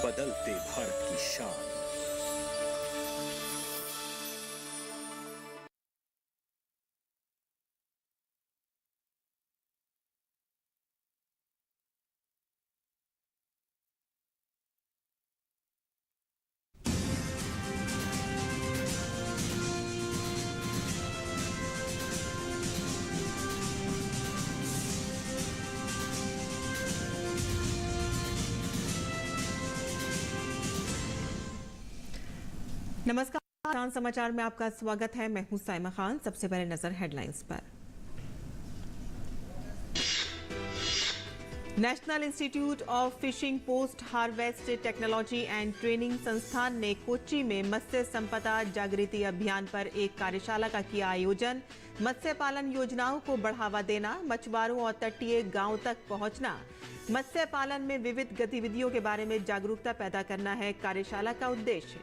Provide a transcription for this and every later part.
बदलते भारत की शान। नमस्कार, समाचार में आपका स्वागत है। मैं हूं साइमा खान। सबसे पहले नजर हेडलाइंस पर। National institute of fishing post harvest technology and training संस्थान ने कोच्चि में मत्स्य संपदा जागृति अभियान पर एक कार्यशाला का किया आयोजन। मत्स्य पालन योजनाओं को बढ़ावा देना, मछुआरों और तटीय गांव तक पहुंचना, मत्स्य पालन में विविध गतिविधियों के बारे में जागरूकता पैदा करना है कार्यशाला का उद्देश्य।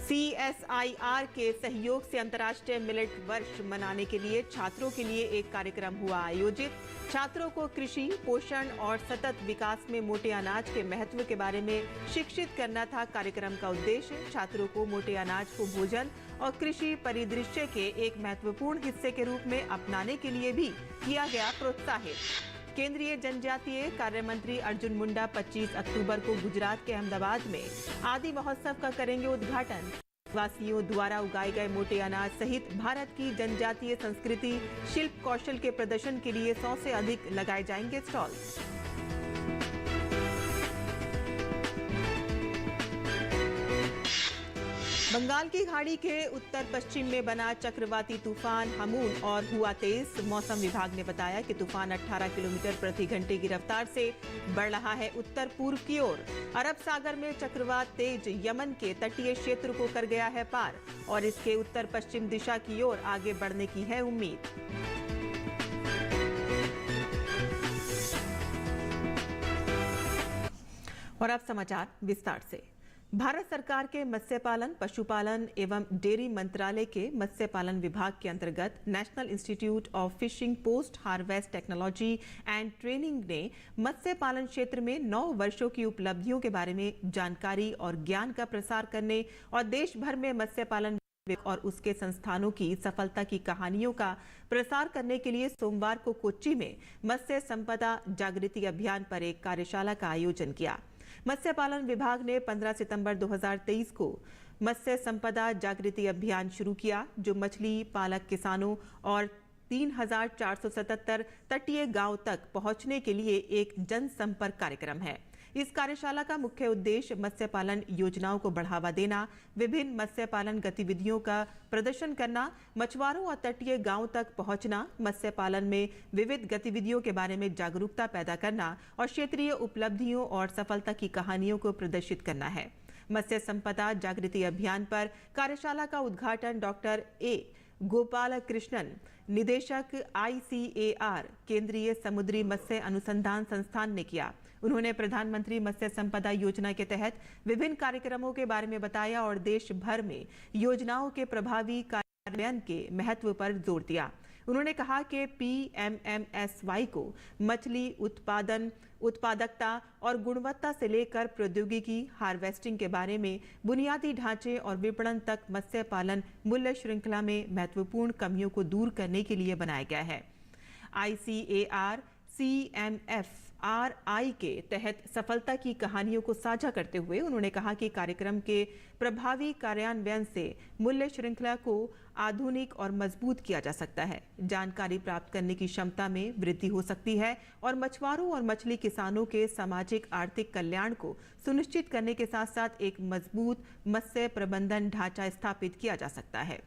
CSIR के सहयोग से अंतर्राष्ट्रीय मिलेट वर्ष मनाने के लिए छात्रों के लिए एक कार्यक्रम हुआ आयोजित। छात्रों को कृषि, पोषण और सतत विकास में मोटे अनाज के महत्व के बारे में शिक्षित करना था कार्यक्रम का उद्देश्य। छात्रों को मोटे अनाज को भोजन और कृषि परिदृश्य के एक महत्वपूर्ण हिस्से के रूप में अपनाने के लिए भी किया गया प्रोत्साहित। केंद्रीय जनजातीय कार्य मंत्री अर्जुन मुंडा 25 अक्टूबर को गुजरात के अहमदाबाद में आदि महोत्सव का करेंगे उद्घाटन। वासियों द्वारा उगाए गए मोटे अनाज सहित भारत की जनजातीय संस्कृति, शिल्प कौशल के प्रदर्शन के लिए 100 से अधिक लगाए जाएंगे स्टॉल। बंगाल की खाड़ी के उत्तर पश्चिम में बना चक्रवाती तूफान हमून और हुआ तेज। मौसम विभाग ने बताया कि तूफान 18 किलोमीटर प्रति घंटे की रफ्तार से बढ़ रहा है उत्तर पूर्व की ओर। अरब सागर में चक्रवात तेज यमन के तटीय क्षेत्र को कर गया है पार और इसके उत्तर पश्चिम दिशा की ओर आगे बढ़ने की है उम्मीद। और अब समाचार विस्तार से। भारत सरकार के मत्स्य पालन, पशुपालन एवं डेयरी मंत्रालय के मत्स्य पालन विभाग के अंतर्गत national institute of fishing post harvest technology and training ने मत्स्य पालन क्षेत्र में 9 वर्षों की उपलब्धियों के बारे में जानकारी और ज्ञान का प्रसार करने और देश भर में मत्स्य पालन और उसके संस्थानों की सफलता की कहानियों का प्रसार करने के लिए सोमवार को कोच्चि में मत्स्य संपदा जागृति अभियान पर एक कार्यशाला का आयोजन किया। मत्स्य पालन विभाग ने 15 सितंबर 2023 को मत्स्य संपदा जागृति अभियान शुरू किया, जो मछली पालक किसानों और 3477 तटीय गांव तक पहुंचने के लिए एक जनसंपर्क कार्यक्रम है। इस कार्यशाला का मुख्य उद्देश्य मत्स्य पालन योजनाओं को बढ़ावा देना, विभिन्न मत्स्य पालन गतिविधियों का प्रदर्शन करना, मछुआरों और तटीय गांव तक पहुंचना, मत्स्य पालन में विविध गतिविधियों के बारे में जागरूकता पैदा करना और क्षेत्रीय उपलब्धियों और सफलता की कहानियों को प्रदर्शित करना है। मत्स्य संपदा जागृति अभियान पर कार्यशाला का उद्घाटन डॉक्टर ए गोपाल कृष्णन, निदेशक ICAR केंद्रीय समुद्री मत्स्य अनुसंधान संस्थान ने किया। उन्होंने प्रधानमंत्री मत्स्य संपदा योजना के तहत विभिन्न कार्यक्रमों के बारे में बताया और देश भर में योजनाओं के प्रभावी कार्यान्वयन के महत्व पर जोर दिया। उन्होंने कहा कि PMMSY को मछली उत्पादन, उत्पादकता और गुणवत्ता से लेकर प्रौद्योगिकी, हार्वेस्टिंग के बारे में बुनियादी ढांचे और विपणन तक मत्स्य पालन मूल्य श्रृंखला में महत्वपूर्ण कमियों को दूर करने के लिए बनाया गया है। ICAR CMFRI के तहत सफलता की कहानियों को साझा करते हुए उन्होंने कहा कि कार्यक्रम के प्रभावी कार्यान्वयन से मूल्य श्रृंखला को आधुनिक और मजबूत किया जा सकता है, जानकारी प्राप्त करने की क्षमता में वृद्धि हो सकती है और मछुआरों और मछली किसानों के सामाजिक आर्थिक कल्याण को सुनिश्चित करने के साथ साथ एक मजबूत मत्स्य प्रबंधन ढांचा स्थापित किया जा सकता है।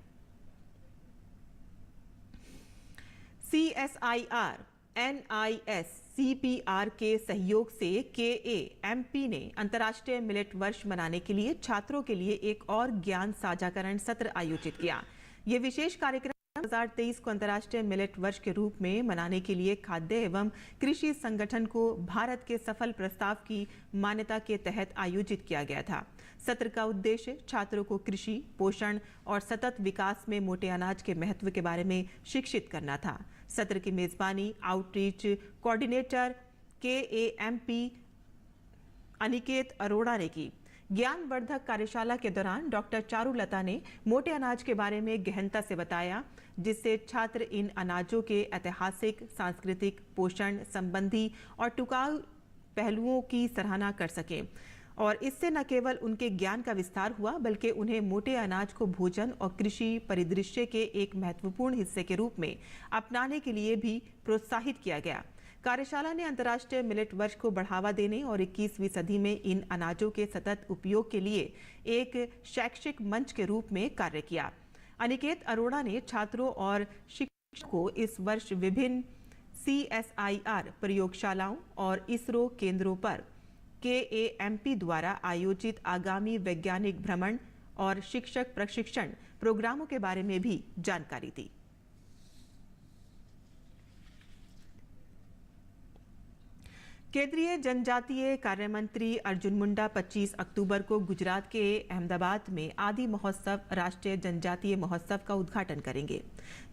CSIR NISCPR के सहयोग से KAMP ने अंतर्राष्ट्रीय मिलेट वर्ष मनाने के लिए छात्रों के लिए एक और ज्ञान साझाकरण सत्र आयोजित किया। ये विशेष कार्यक्रम 2023 को अंतर्राष्ट्रीय मिलेट वर्ष के रूप में मनाने के लिए खाद्य एवं कृषि संगठन को भारत के सफल प्रस्ताव की मान्यता के तहत आयोजित किया गया था। सत्र का उद्देश्य छात्रों को कृषि, पोषण और सतत विकास में मोटे अनाज के महत्व के बारे में शिक्षित करना था। सत्र की मेजबानी outreach coordinator KAMP Aniket Arora ने की। ज्ञानवर्धक कार्यशाला के दौरान डॉक्टर चारुलता ने मोटे अनाज के बारे में गहनता से बताया, जिससे छात्र इन अनाजों के ऐतिहासिक, सांस्कृतिक, पोषण संबंधी और टिकाऊ पहलुओं की सराहना कर सकें। और इससे न केवल उनके ज्ञान का विस्तार हुआ, बल्कि उन्हें मोटे अनाज को भोजन और कृषि परिदृश्य के एक महत्वपूर्ण हिस्से के रूप में अपनाने के लिए भी प्रोत्साहित किया गया। कार्यशाला ने अंतर्राष्ट्रीय मिलेट वर्ष को बढ़ावा देने और 21वीं सदी में इन अनाजों के सतत उपयोग के लिए एक शैक्षिक मंच के रूप में कार्य किया। अनिकेत अरोड़ा ने छात्रों और शिक्षकों को इस वर्ष विभिन्न CSIR प्रयोगशालाओं और इसरो केंद्रों पर KAMP द्वारा आयोजित आगामी वैज्ञानिक भ्रमण और शिक्षक प्रशिक्षण प्रोग्रामों के बारे में भी जानकारी दी। केंद्रीय जनजातीय कार्य मंत्री अर्जुन मुंडा 25 अक्टूबर को गुजरात के अहमदाबाद में आदि महोत्सव राष्ट्रीय जनजातीय महोत्सव का उद्घाटन करेंगे।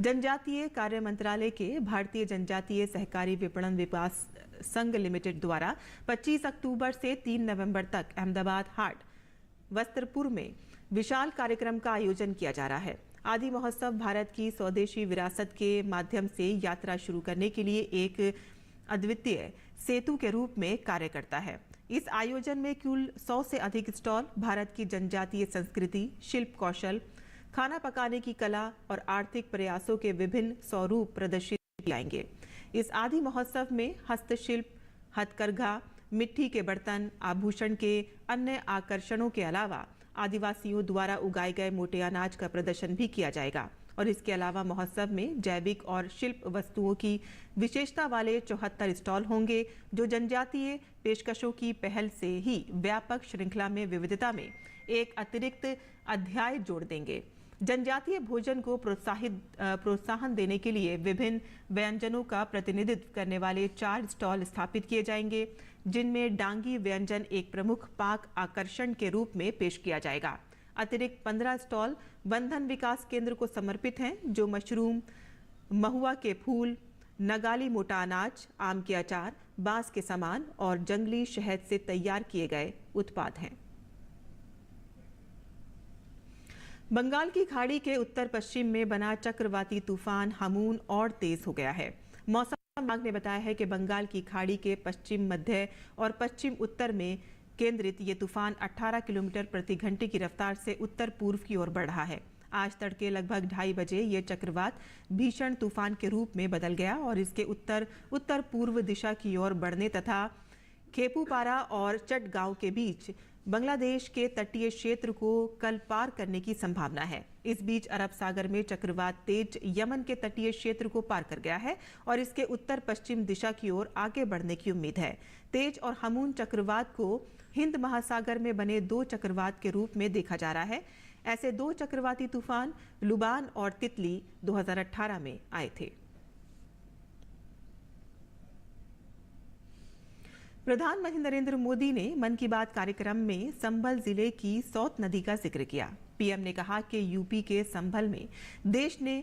जनजातीय कार्य मंत्रालय के भारतीय जनजातीय सहकारी विपणन विकास संघ लिमिटेड द्वारा 25 अक्टूबर से 3 नवंबर तक अहमदाबाद हाट वस्त्रपुर में विशाल कार्यक्रम का आयोजन किया जा रहा है। आदि महोत्सव भारत की स्वदेशी विरासत के माध्यम से यात्रा शुरू करने के लिए एक अद्वितीय सेतु के रूप में कार्य करता है। इस आयोजन में कुल 100 से अधिक स्टॉल भारत की जनजातीय संस्कृति, शिल्प कौशल, खाना पकाने की कला और आर्थिक प्रयासों के विभिन्न स्वरूप प्रदर्शित किए जाएंगे। इस आदि महोत्सव में हस्तशिल्प, हथकरघा, मिट्टी के बर्तन, आभूषण के अन्य आकर्षणों के अलावा आदिवासियों द्वारा उगाए गए मोटे अनाज का प्रदर्शन भी किया जाएगा। और इसके अलावा महोत्सव में जैविक और शिल्प वस्तुओं की विशेषता वाले 74 स्टॉल होंगे, जो जनजातीय पेशकशों की पहल से ही व्यापक श्रृंखला में विविधता में एक अतिरिक्त अध्याय जोड़ देंगे। जनजातीय भोजन को प्रोत्साहन देने के लिए विभिन्न व्यंजनों का प्रतिनिधित्व करने वाले 4 स्टॉल स्थापित किए जाएंगे, जिनमें डांगी व्यंजन एक प्रमुख पाक आकर्षण के रूप में पेश किया जाएगा। अतिरिक्त 15 स्टॉल बंधन विकास केंद्र को समर्पित हैं, जो मशरूम, महुआ के फूल, नगाली मोटा अनाज, आम के अचार, बांस के सामान और जंगली शहद से तैयार किए गए उत्पाद हैं। बंगाल की खाड़ी के उत्तर पश्चिम में बना चक्रवाती तूफान हमून और तेज हो गया है। मौसम विभाग ने बताया है कि बंगाल की खाड़ी के पश्चिम मध्य और पश्चिम उत्तर में केंद्रित ये तूफान 18 किलोमीटर प्रति घंटे की रफ्तार से उत्तर पूर्व की ओर बढ़ रहा है। आज तड़के लगभग 2:30 बजे ये चक्रवात भीषण तूफान के रूप में बदल गया और इसके उत्तर पूर्व दिशा की ओर बढ़ने तथा खेपुपारा और चटगांव के बीच बांग्लादेश के तटीय क्षेत्र को कल पार करने की संभावना है। इस बीच अरब सागर में चक्रवात तेज यमन के तटीय क्षेत्र को पार कर गया है और इसके उत्तर पश्चिम दिशा की ओर आगे बढ़ने की उम्मीद है। तेज और हमून चक्रवात को हिंद महासागर में बने 2 चक्रवात के रूप में देखा जा रहा है। ऐसे 2 चक्रवाती तूफान लुबान और तितली 2018 में आए थे। प्रधानमंत्री नरेंद्र मोदी ने मन की बात कार्यक्रम में संभल जिले की सौत नदी का जिक्र किया। पीएम ने कहा कि यूपी के संभल में देश ने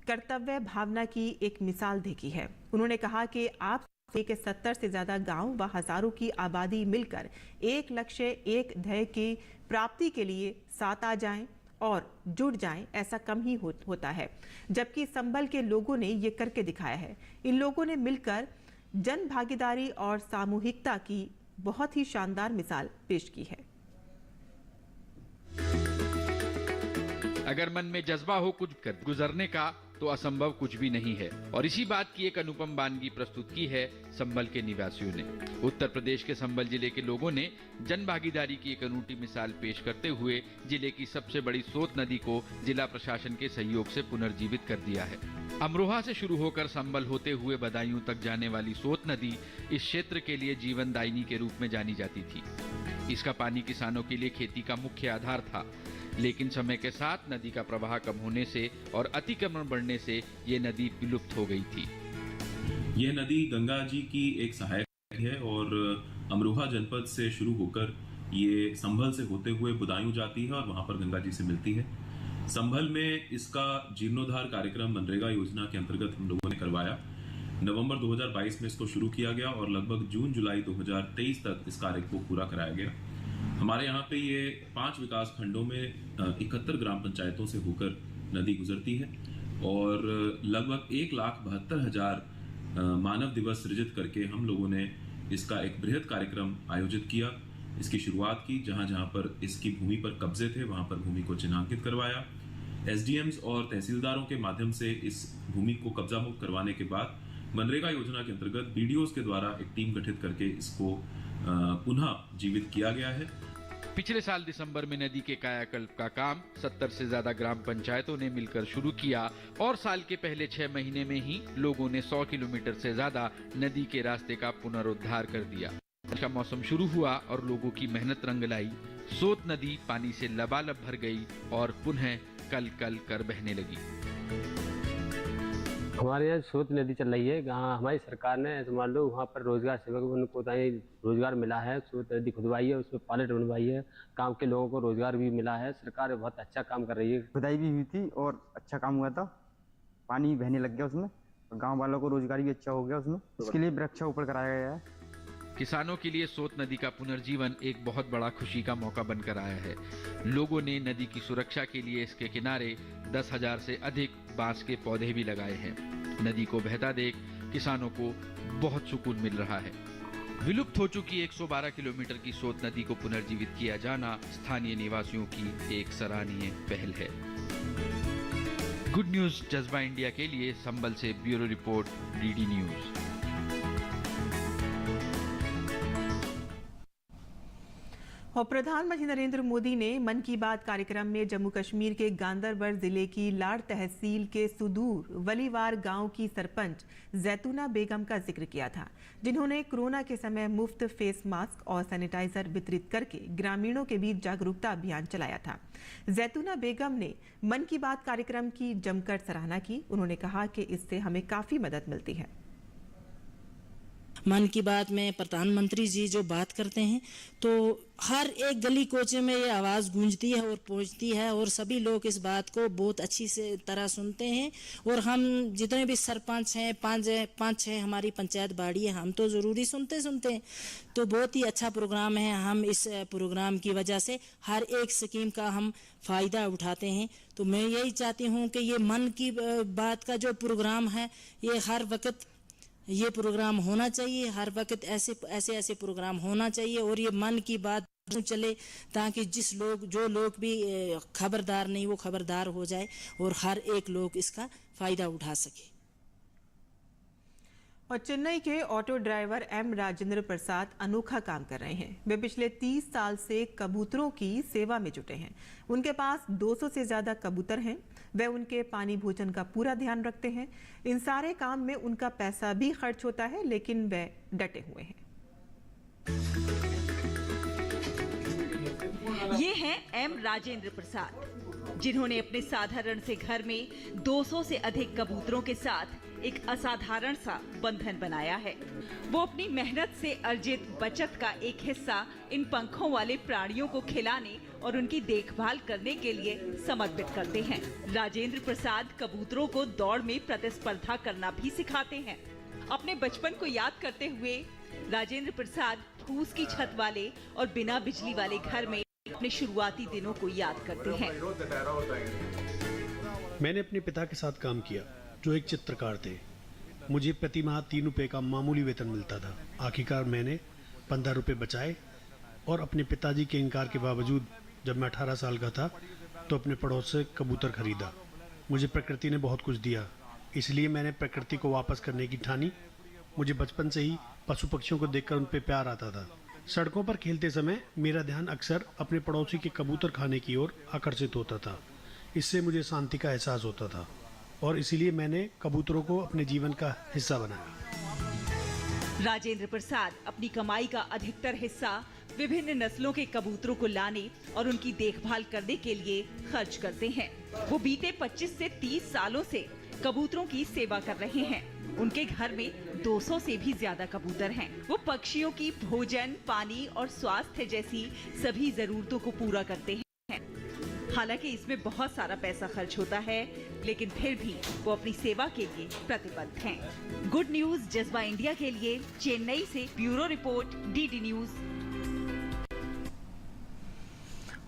कर्तव्य भावना की एक मिसाल देखी है। उन्होंने कहा कि आप के 70 से ज्यादा गांव व हजारों की आबादी मिलकर एक लक्ष्य, एक ध्येय की प्राप्ति के लिए साथ आ जाएं और जुड़ जाएं, ऐसा कम ही होता है। जबकि संभल के लोगों ने ये करके दिखाया है। इन लोगों ने मिलकर जन भागीदारी और सामूहिकता की बहुत ही शानदार मिसाल पेश की है। अगर मन में जज्बा हो कुछ कर गुजरने का, तो असंभव कुछ भी नहीं है। और इसी बात की एक अनुपम वानगी प्रस्तुत की है संभल के निवासियों ने। उत्तर प्रदेश के संभल जिले के लोगों ने जन भागीदारी की एक अनूठी मिसाल पेश करते हुए जिले की सबसे बड़ी सोत नदी को जिला प्रशासन के सहयोग से पुनर्जीवित कर दिया है। अमरोहा से शुरू होकर संभल होते हुए बदायूं तक जाने वाली सोत नदी इस क्षेत्र के लिए जीवनदायिनी के रूप में जानी जाती थी। इसका पानी किसानों के लिए खेती का मुख्य आधार था, लेकिन समय के साथ नदी का प्रवाह कम होने से और अतिक्रमण बढ़ने से ये नदी विलुप्त हो गई थी। यह नदी गंगा जी की एक सहायक है और अमरोहा जनपद से शुरू होकर ये संभल से होते हुए बदायूं जाती है और वहां पर गंगा जी से मिलती है। संभल में इसका जीर्णोद्धार कार्यक्रम मनरेगा योजना के अंतर्गत हम लोगों ने करवाया। नवंबर 2022 में इसको शुरू किया गया और लगभग जून जुलाई 2023 तक इस कार्य को पूरा कराया गया। हमारे यहाँ पे ये 5 विकास खंडों में 71 ग्राम पंचायतों से होकर नदी गुजरती है और लगभग 1,72,000 मानव दिवस सृजित करके हम लोगों ने इसका एक बृहद कार्यक्रम आयोजित किया। इसकी शुरुआत की जहाँ जहाँ पर इसकी भूमि पर कब्जे थे वहाँ पर भूमि को चिन्हांकित करवाया। एसडीएम्स और तहसीलदारों के माध्यम से इस भूमि को कब्जा मुक्त करवाने के बाद मनरेगा योजना के अंतर्गत बीडीओज के द्वारा एक टीम गठित करके इसको पुनः जीवित किया गया है। पिछले साल दिसंबर में नदी के कायाकल्प का काम 70 से ज्यादा ग्राम पंचायतों ने मिलकर शुरू किया और साल के पहले 6 महीने में ही लोगों ने 100 किलोमीटर से ज्यादा नदी के रास्ते का पुनरुद्धार कर दिया। बारिश का मौसम शुरू हुआ और लोगों की मेहनत रंग लाई। सोत नदी पानी से लबालब भर गई और पुनः कल कल कर बहने लगी। हमारे यहाँ सोत नदी चल रही है। हमारी सरकार ने मान लो वहाँ पर रोजगार सेवक उनको रोजगार मिला है। सोत नदी खुदवाई है, उसमें पायलट बनवाई है, काम के लोगों को रोजगार भी मिला है। सरकार बहुत अच्छा काम कर रही है। खुदाई भी हुई थी और अच्छा काम हुआ था, पानी बहने लग गया उसमें, गाँव वालों को रोजगार भी अच्छा हो गया उसमें। इसके लिए वृक्षारोपण कराया गया है। किसानों के लिए सोत नदी का पुनर्जीवन एक बहुत बड़ा खुशी का मौका बनकर आया है। लोगों ने नदी की सुरक्षा के लिए इसके किनारे 10,000 से अधिक बांस के पौधे भी लगाए हैं। नदी को बहता देख किसानों को बहुत सुकून मिल रहा है। विलुप्त हो चुकी 112 किलोमीटर की सोत नदी को पुनर्जीवित किया जाना स्थानीय निवासियों की एक सराहनीय पहल है। गुड न्यूज जज्बा इंडिया के लिए संबल से ब्यूरो रिपोर्ट, डीडी न्यूज। और प्रधानमंत्री नरेंद्र मोदी ने मन की बात कार्यक्रम में जम्मू कश्मीर के गांदरबल जिले की लाड़ तहसील के सुदूर वलीवार गांव की सरपंच जैतूना बेगम का जिक्र किया था, जिन्होंने कोरोना के समय मुफ्त फेस मास्क और सैनिटाइजर वितरित करके ग्रामीणों के बीच जागरूकता अभियान चलाया था। जैतूना बेगम ने मन की बात कार्यक्रम की जमकर सराहना की। उन्होंने कहा कि इससे हमें काफी मदद मिलती है। मन की बात में प्रधानमंत्री जी जो बात करते हैं तो हर एक गली कोचे में ये आवाज़ गूंजती है और पहुंचती है और सभी लोग इस बात को बहुत अच्छी से तरह सुनते हैं। और हम जितने भी सरपंच हैं, पाँच छः हमारी पंचायत बाड़ी है, हम तो ज़रूरी सुनते हैं। तो बहुत ही अच्छा प्रोग्राम है। हम इस प्रोग्राम की वजह से हर एक स्कीम का हम फ़ायदा उठाते हैं। तो मैं यही चाहती हूँ कि ये मन की बात का जो प्रोग्राम है ये हर वक्त ये प्रोग्राम होना चाहिए। हर वक्त ऐसे प्रोग्राम होना चाहिए और ये मन की बात चले ताकि जो लोग भी खबरदार नहीं वो खबरदार हो जाए और हर एक लोग इसका फायदा उठा सके। और चेन्नई के auto driver M Rajendra Prasad अनोखा काम कर रहे हैं। वे पिछले 30 साल से कबूतरों की सेवा में जुटे हैं। उनके पास 200 से ज्यादा कबूतर हैं। वे उनके पानी भोजन का पूरा ध्यान रखते हैं। इन सारे काम में उनका पैसा भी खर्च होता है, लेकिन वे डटे हुए हैं। ये हैं एम राजेंद्र प्रसाद, जिन्होंने अपने साधारण से घर में 200 से अधिक कबूतरों के साथ एक असाधारण सा बंधन बनाया है। वो अपनी मेहनत से अर्जित बचत का एक हिस्सा इन पंखों वाले प्राणियों को खिलाने और उनकी देखभाल करने के लिए समर्पित करते हैं। राजेंद्र प्रसाद कबूतरों को दौड़ में प्रतिस्पर्धा करना भी सिखाते हैं। अपने बचपन को याद करते हुए राजेंद्र प्रसाद फूस की छत वाले और बिना बिजली वाले घर में अपने शुरुआती दिनों को याद करते हैं। मैंने अपने पिता के साथ काम किया, जो एक चित्रकार थे। मुझे प्रति माह 3 रुपए का मामूली वेतन मिलता था। आखिरकार मैंने 15 रुपए बचाए और अपने पिताजी के इनकार के बावजूद जब मैं 18 साल का था तो अपने पड़ोस से कबूतर खरीदा। मुझे प्रकृति ने बहुत कुछ दिया, इसलिए मैंने प्रकृति को वापस करने की ठानी। मुझे बचपन से ही पशु पक्षियों को देखकर उन पर प्यार आता था। सड़कों पर खेलते समय मेरा ध्यान अक्सर अपने पड़ोसी के कबूतर खाने की ओर आकर्षित होता था। इससे मुझे शांति का एहसास होता था और इसीलिए मैंने कबूतरों को अपने जीवन का हिस्सा बनाया। राजेंद्र प्रसाद अपनी कमाई का अधिकतर हिस्सा विभिन्न नस्लों के कबूतरों को लाने और उनकी देखभाल करने के लिए खर्च करते हैं। वो बीते 25 से 30 सालों से कबूतरों की सेवा कर रहे हैं। उनके घर में 200 से भी ज्यादा कबूतर हैं। वो पक्षियों की भोजन, पानी और स्वास्थ्य जैसी सभी जरूरतों को पूरा करते हैं। हालांकि इसमें बहुत सारा पैसा खर्च होता है, लेकिन फिर भी वो अपनी सेवा के लिए प्रतिबद्ध हैं। गुड न्यूज जज्बा इंडिया के लिए चेन्नई से ब्यूरो रिपोर्ट, डीडी न्यूज।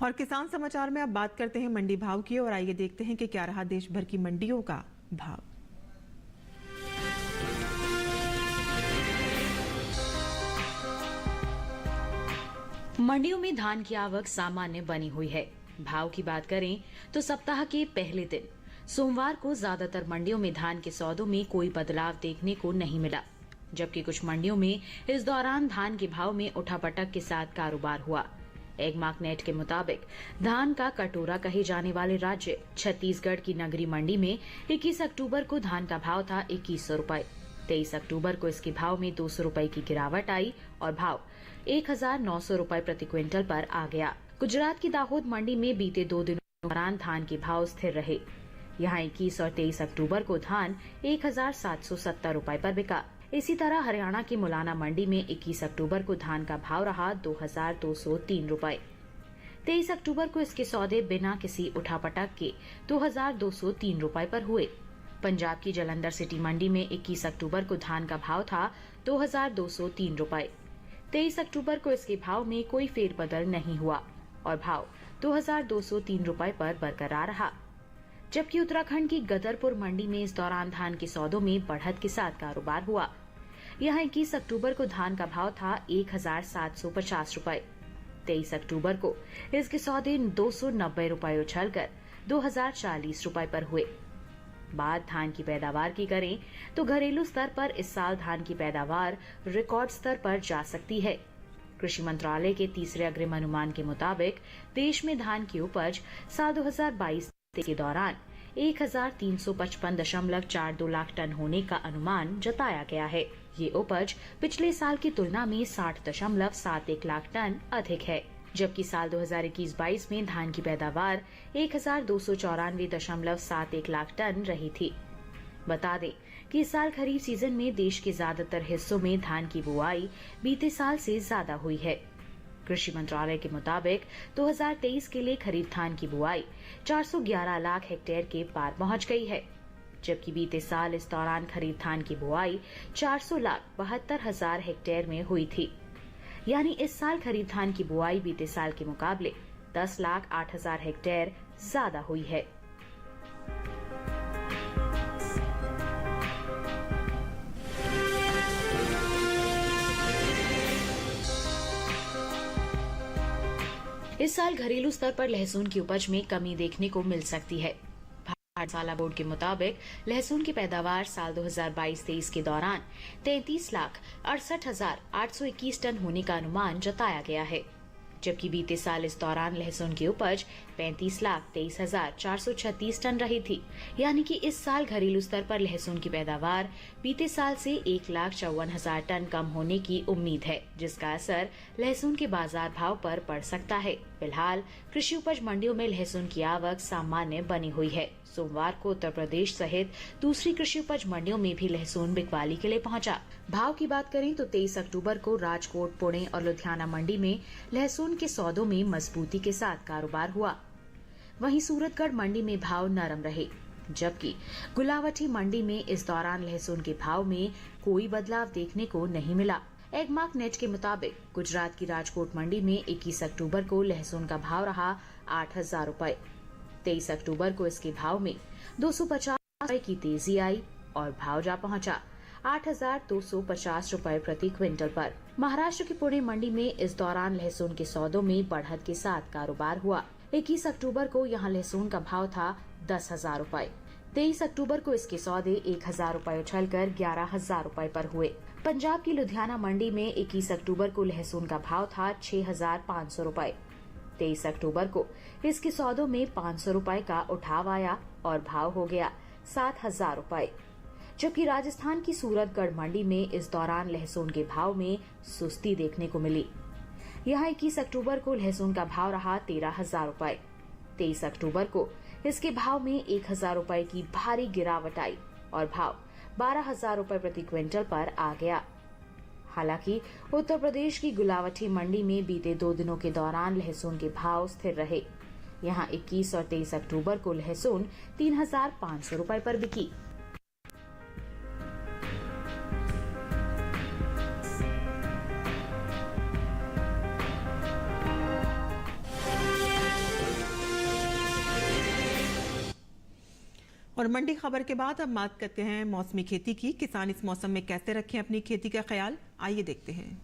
और किसान समाचार में अब बात करते हैं मंडी भाव की और आइए देखते हैं कि क्या रहा देश भर की मंडियों का भाव। मंडियों में धान की आवक सामान्य बनी हुई है। भाव की बात करें तो सप्ताह के पहले दिन सोमवार को ज्यादातर मंडियों में धान के सौदों में कोई बदलाव देखने को नहीं मिला, जबकि कुछ मंडियों में इस दौरान धान के भाव में उठापटक के साथ कारोबार हुआ। एगमार्कनेट के मुताबिक धान का कटोरा कहे जाने वाले राज्य छत्तीसगढ़ की नगरी मंडी में 21 अक्टूबर को धान का भाव था 2100 रुपए। 23 अक्टूबर को इसके भाव में 200 रुपए की गिरावट आई और भाव 1900 रुपए प्रति क्विंटल पर आ गया। गुजरात की दाहोद मंडी में बीते 2 दिनों के दौरान धान के भाव स्थिर रहे। यहाँ 21 और 23 अक्टूबर को धान 1770 रुपए पर बिका। इसी तरह हरियाणा की मुलाना मंडी में 21 अक्टूबर को धान का भाव रहा 2203 रुपए। 23 अक्टूबर को इसके सौदे बिना किसी उठापटक के 2203 रुपए पर हुए। पंजाब की जालंधर सिटी मंडी में 21 अक्टूबर को धान का भाव था 2203 रुपए। 23 अक्टूबर को इसके भाव में कोई फेरबदल नहीं हुआ और भाव 2203 रुपए पर बरकरार रहा। जबकि उत्तराखंड की गदरपुर मंडी में इस दौरान धान के सौदों में बढ़त के साथ कारोबार हुआ। यहाँ 21 अक्टूबर को धान का भाव था 1750 रुपए। 23 अक्टूबर को इसके सौदे 290 रुपए उछलकर 2040 रुपए पर हुए। बात धान की पैदावार की करें तो घरेलू स्तर पर इस साल धान की पैदावार रिकॉर्ड स्तर पर जा सकती है। कृषि मंत्रालय के तीसरे अग्रिम अनुमान के मुताबिक देश में धान की उपज साल 2022 के दौरान 1355.42 लाख टन होने का अनुमान जताया गया है। ये उपज पिछले साल की तुलना में 60.71 लाख टन अधिक है, जबकि साल 2021-22 में धान की पैदावार 1294.71 लाख टन रही थी। बता दें कि इस साल खरीफ सीजन में देश के ज्यादातर हिस्सों में धान की बुआई बीते साल से ज्यादा हुई है। कृषि मंत्रालय के मुताबिक 2023 के लिए खरीफ धान की बुआई 411 लाख हेक्टेयर के पार पहुंच गई है, जबकि बीते साल इस दौरान खरीफ धान की बुआई 400,72,000 हेक्टेयर में हुई थी। यानी इस साल खरीफ धान की बुआई बीते साल के मुकाबले 10,08,000 हेक्टेयर ज्यादा हुई है। इस साल घरेलू स्तर पर लहसुन की उपज में कमी देखने को मिल सकती है। पाठशाला बोर्ड के मुताबिक लहसुन की पैदावार साल 2022-23 के दौरान 33,68,821 टन होने का अनुमान जताया गया है, जबकि बीते साल इस दौरान लहसुन की उपज 35,23,436 टन रही थी। यानी कि इस साल घरेलू स्तर पर लहसुन की पैदावार बीते साल से 1,54,000 टन कम होने की उम्मीद है, जिसका असर लहसुन के बाजार भाव पर पड़ सकता है। फिलहाल कृषि उपज मंडियों में लहसुन की आवक सामान्य बनी हुई है। सोमवार को उत्तर प्रदेश सहित दूसरी कृषि उपज मंडियों में भी लहसुन बिकवाली के लिए पहुंचा। भाव की बात करें तो 23 अक्टूबर को राजकोट, पुणे और लुधियाना मंडी में लहसुन के सौदों में मजबूती के साथ कारोबार हुआ। वहीं सूरतगढ़ मंडी में भाव नरम रहे, जबकि गुलावटी मंडी में इस दौरान लहसुन के भाव में कोई बदलाव देखने को नहीं मिला। एगमार्कनेट के मुताबिक गुजरात की राजकोट मंडी में 21 अक्टूबर को लहसुन का भाव रहा 8,000 रुपए। 23 अक्टूबर को इसके भाव में 250 रुपए की तेजी आई और भाव जा पहुंचा 8,250 रुपए प्रति क्विंटल पर। महाराष्ट्र की पुणे मंडी में इस दौरान लहसुन के सौदों में बढ़त के साथ कारोबार हुआ। 21 अक्टूबर को यहां लहसुन का भाव था 10,000 रुपए। 23 अक्टूबर को इसके सौदे 1,000 रुपए उछलकर 11,000 रुपए पर हुए। पंजाब की लुधियाना मंडी में 21 अक्टूबर को लहसुन का भाव था 6,500 रुपए। 23 अक्टूबर को इसके सौदों में 500 रुपए का उठाव आया और भाव हो गया 7,000 रुपए। जबकि राजस्थान की सूरतगढ़ मंडी में इस दौरान लहसुन के भाव में सुस्ती देखने को मिली। यहाँ 21 अक्टूबर को लहसुन का भाव रहा 13,000 रुपए। 23 अक्टूबर को इसके भाव में 1,000 रुपए की भारी गिरावट आई और भाव 12,000 रुपए प्रति क्विंटल पर आ गया। हालांकि उत्तर प्रदेश की गुलावटी मंडी में बीते 2 दिनों के दौरान लहसुन के भाव स्थिर रहे। यहाँ 21 और 23 अक्टूबर को लहसुन 3,500 रुपए पर बिकी। और मंडी खबर के बाद अब बात करते हैं मौसमी खेती की। किसान इस मौसम में कैसे रखें अपनी खेती का ख्याल, आइए देखते हैं।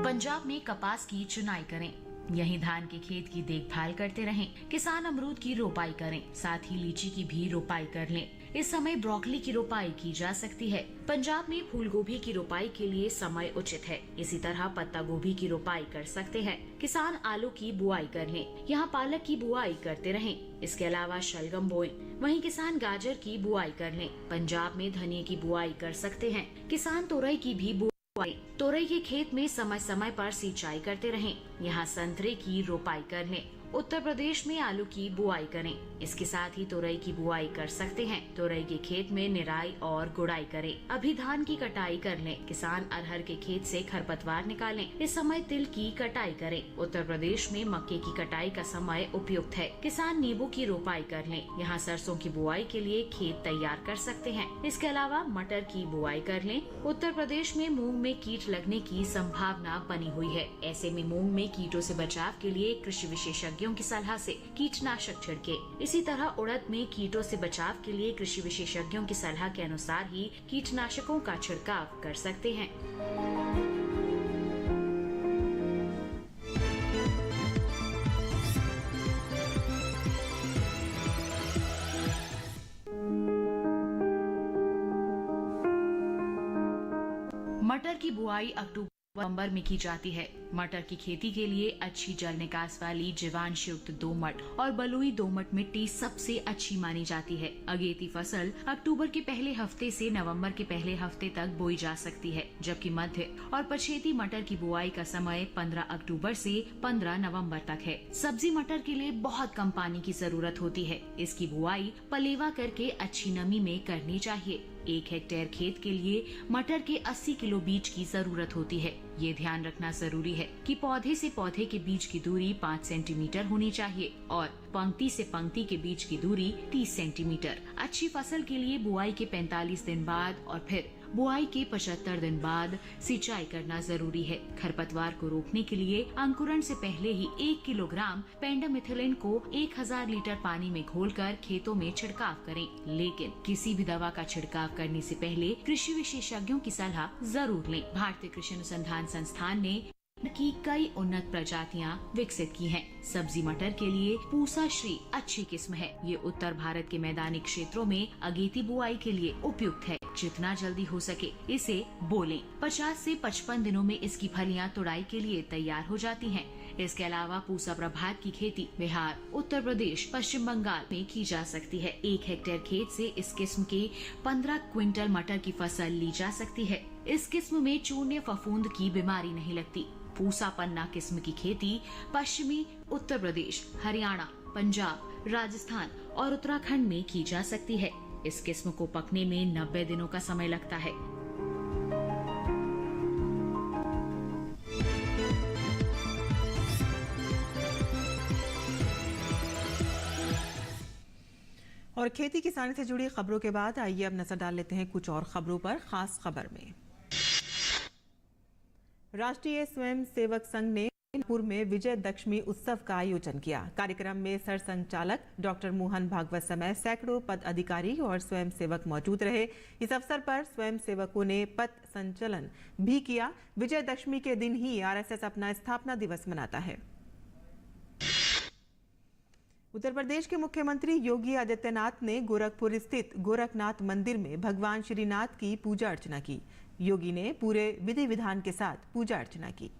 पंजाब में कपास की चुनाई करें, यहीं धान के खेत की देखभाल करते रहें। किसान अमरूद की रोपाई करें, साथ ही लीची की भी रोपाई कर लें। इस समय ब्रोकली की रोपाई की जा सकती है। पंजाब में फूल गोभी की रोपाई के लिए समय उचित है। इसी तरह पत्ता गोभी की रोपाई कर सकते हैं। किसान आलू की बुआई कर लें, यहाँ पालक की बुआई करते रहें। इसके अलावा शलगम बोएं, वहीं किसान गाजर की बुआई कर लें। पंजाब में धनिया की बुआई कर सकते हैं। किसान तोरई की भी बुआई, तोरई के खेत में समय समय पर सिंचाई करते रहें। यहाँ संतरे की रोपाई कर लें। उत्तर प्रदेश में आलू की बुआई करें, इसके साथ ही तोरई की बुआई कर सकते हैं। तोरई के खेत में निराई और गुड़ाई करें। अभी धान की कटाई कर लें। किसान अरहर के खेत से खरपतवार निकालें। इस समय तिल की कटाई करें। उत्तर प्रदेश में मक्के की कटाई का समय उपयुक्त है। किसान नींबू की रोपाई कर लें। यहाँ सरसों की बुआई के लिए खेत तैयार कर सकते हैं। इसके अलावा मटर की बुआई कर लें। उत्तर प्रदेश में मूंग में कीट लगने की संभावना बनी हुई है। ऐसे में मूंग में कीटों से बचाव के लिए कृषि विशेषज्ञों की सलाह से कीटनाशक छिड़के। इसी तरह उड़द में कीटों से बचाव के लिए कृषि विशेषज्ञों की सलाह के अनुसार ही कीटनाशकों का छिड़काव कर सकते हैं। मटर की बुआई अक्टूबर नवंबर में की जाती है। मटर की खेती के लिए अच्छी जल निकास वाली जीवांश युक्त दोमट और बलुई दोमट मिट्टी सबसे अच्छी मानी जाती है। अगेती फसल अक्टूबर के पहले हफ्ते से नवंबर के पहले हफ्ते तक बोई जा सकती है, जबकि मध्य और पछेती मटर की बुआई का समय 15 अक्टूबर से 15 नवंबर तक है। सब्जी मटर के लिए बहुत कम पानी की जरूरत होती है। इसकी बुआई पलेवा करके अच्छी नमी में करनी चाहिए। 1 हेक्टेयर खेत के लिए मटर के 80 किलो बीज की जरूरत होती है। ये ध्यान रखना जरूरी है कि पौधे से पौधे के बीच की दूरी 5 सेंटीमीटर होनी चाहिए और पंक्ति से पंक्ति के बीच की दूरी 30 सेंटीमीटर। अच्छी फसल के लिए बुआई के 45 दिन बाद और फिर बुआई के 75 दिन बाद सिंचाई करना जरूरी है। खरपतवार को रोकने के लिए अंकुरण से पहले ही 1 किलोग्राम पेंडामिथिलिन को 1000 लीटर पानी में घोलकर खेतों में छिड़काव करें। लेकिन किसी भी दवा का छिड़काव करने से पहले कृषि विशेषज्ञों की सलाह जरूर लें। भारतीय कृषि अनुसंधान संस्थान ने की कई उन्नत प्रजातियां विकसित की हैं। सब्जी मटर के लिए पूसा श्री अच्छी किस्म है। ये उत्तर भारत के मैदानी क्षेत्रों में अगेती बुआई के लिए उपयुक्त है। जितना जल्दी हो सके इसे बोलें। 50 से 55 दिनों में इसकी फलियां तुड़ाई के लिए तैयार हो जाती हैं। इसके अलावा पूसा प्रभात की खेती बिहार, उत्तर प्रदेश, पश्चिम बंगाल में की जा सकती है। 1 हेक्टेयर खेत से इस किस्म के 15 क्विंटल मटर की फसल ली जा सकती है। इस किस्म में चूर्ण्य फफूंद की बीमारी नहीं लगती। पूसा पन्ना किस्म की खेती पश्चिमी उत्तर प्रदेश, हरियाणा, पंजाब, राजस्थान और उत्तराखंड में की जा सकती है। इस किस्म को पकने में 90 दिनों का समय लगता है। और खेती किसानी से जुड़ी खबरों के बाद आइए अब नजर डाल लेते हैं कुछ और खबरों पर। खास खबर में राष्ट्रीय स्वयं सेवक संघ ने जौनपुर में विजयदशमी उत्सव का आयोजन किया। कार्यक्रम में सरसंघचालक डॉक्टर मोहन भागवत समेत सैकड़ों पद अधिकारी और स्वयं सेवक मौजूद रहे। इस अवसर पर स्वयं सेवकों ने पथ संचलन भी किया। विजयदशमी के दिन ही आरएसएस अपना स्थापना दिवस मनाता है। उत्तर प्रदेश के मुख्यमंत्री योगी आदित्यनाथ ने गोरखपुर स्थित गोरखनाथ मंदिर में भगवान श्रीनाथ की पूजा अर्चना की। योगी ने पूरे विधि विधान के साथ पूजा अर्चना की।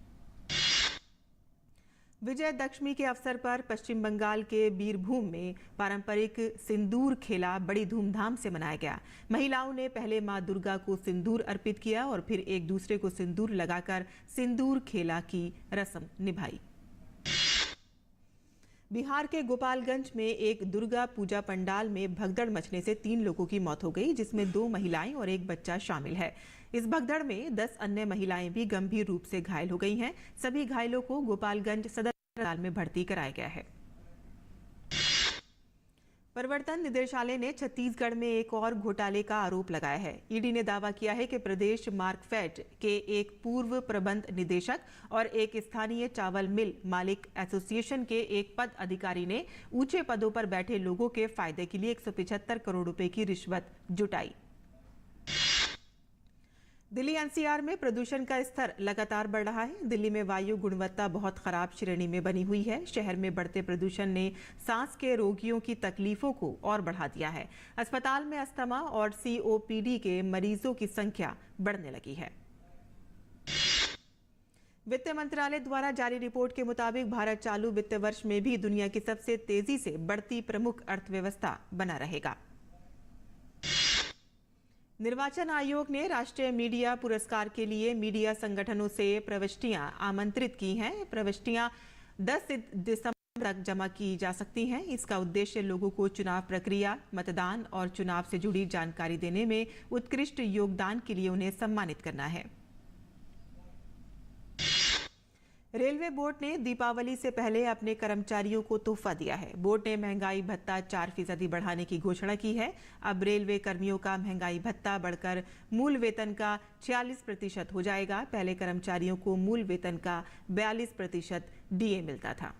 विजयदशमी के अवसर पर पश्चिम बंगाल के बीरभूम में पारंपरिक सिंदूर खेला बड़ी धूमधाम से मनाया गया। महिलाओं ने पहले मां दुर्गा को सिंदूर अर्पित किया और फिर एक दूसरे को सिंदूर लगाकर सिंदूर खेला की रस्म निभाई। बिहार के गोपालगंज में एक दुर्गा पूजा पंडाल में भगदड़ मचने से 3 लोगों की मौत हो गई, जिसमें 2 महिलाएं और एक बच्चा शामिल है। इस भगदड़ में 10 अन्य महिलाएं भी गंभीर रूप से घायल हो गई हैं। सभी घायलों को गोपालगंज सदर अस्पताल में भर्ती कराया गया है। प्रवर्तन निदेशालय ने छत्तीसगढ़ में एक और घोटाले का आरोप लगाया है। ईडी ने दावा किया है कि प्रदेश मार्कफेड के एक पूर्व प्रबंध निदेशक और एक स्थानीय चावल मिल मालिक एसोसिएशन के एक पद अधिकारी ने ऊंचे पदों पर बैठे लोगों के फायदे के लिए 175 करोड़ रुपए की रिश्वत जुटाई। दिल्ली एनसीआर में प्रदूषण का स्तर लगातार बढ़ रहा है। दिल्ली में वायु गुणवत्ता बहुत खराब श्रेणी में बनी हुई है। शहर में बढ़ते प्रदूषण ने सांस के रोगियों की तकलीफों को और बढ़ा दिया है। अस्पताल में अस्थमा और सीओपीडी के मरीजों की संख्या बढ़ने लगी है। वित्त मंत्रालय द्वारा जारी रिपोर्ट के मुताबिक भारत चालू वित्त वर्ष में भी दुनिया की सबसे तेजी से बढ़ती प्रमुख अर्थव्यवस्था बना रहेगा। निर्वाचन आयोग ने राष्ट्रीय मीडिया पुरस्कार के लिए मीडिया संगठनों से प्रविष्टियां आमंत्रित की हैं। प्रविष्टियां 10 दिसंबर तक जमा की जा सकती हैं। इसका उद्देश्य लोगों को चुनाव प्रक्रिया, मतदान और चुनाव से जुड़ी जानकारी देने में उत्कृष्ट योगदान के लिए उन्हें सम्मानित करना है। रेलवे बोर्ड ने दीपावली से पहले अपने कर्मचारियों को तोहफा दिया है। बोर्ड ने महंगाई भत्ता 4% बढ़ाने की घोषणा की है। अब रेलवे कर्मियों का महंगाई भत्ता बढ़कर मूल वेतन का 46% हो जाएगा। पहले कर्मचारियों को मूल वेतन का 42% डीए मिलता था।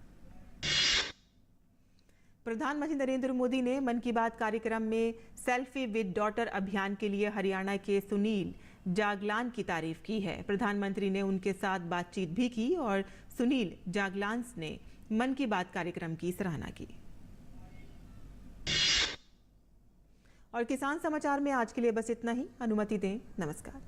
प्रधानमंत्री नरेंद्र मोदी ने मन की बात कार्यक्रम में सेल्फी विद डॉटर अभियान के लिए हरियाणा के सुनील जागलान की तारीफ की है। प्रधानमंत्री ने उनके साथ बातचीत भी की और सुनील जागलान ने मन की बात कार्यक्रम की सराहना की। और किसान समाचार में आज के लिए बस इतना ही। अनुमति दें। नमस्कार।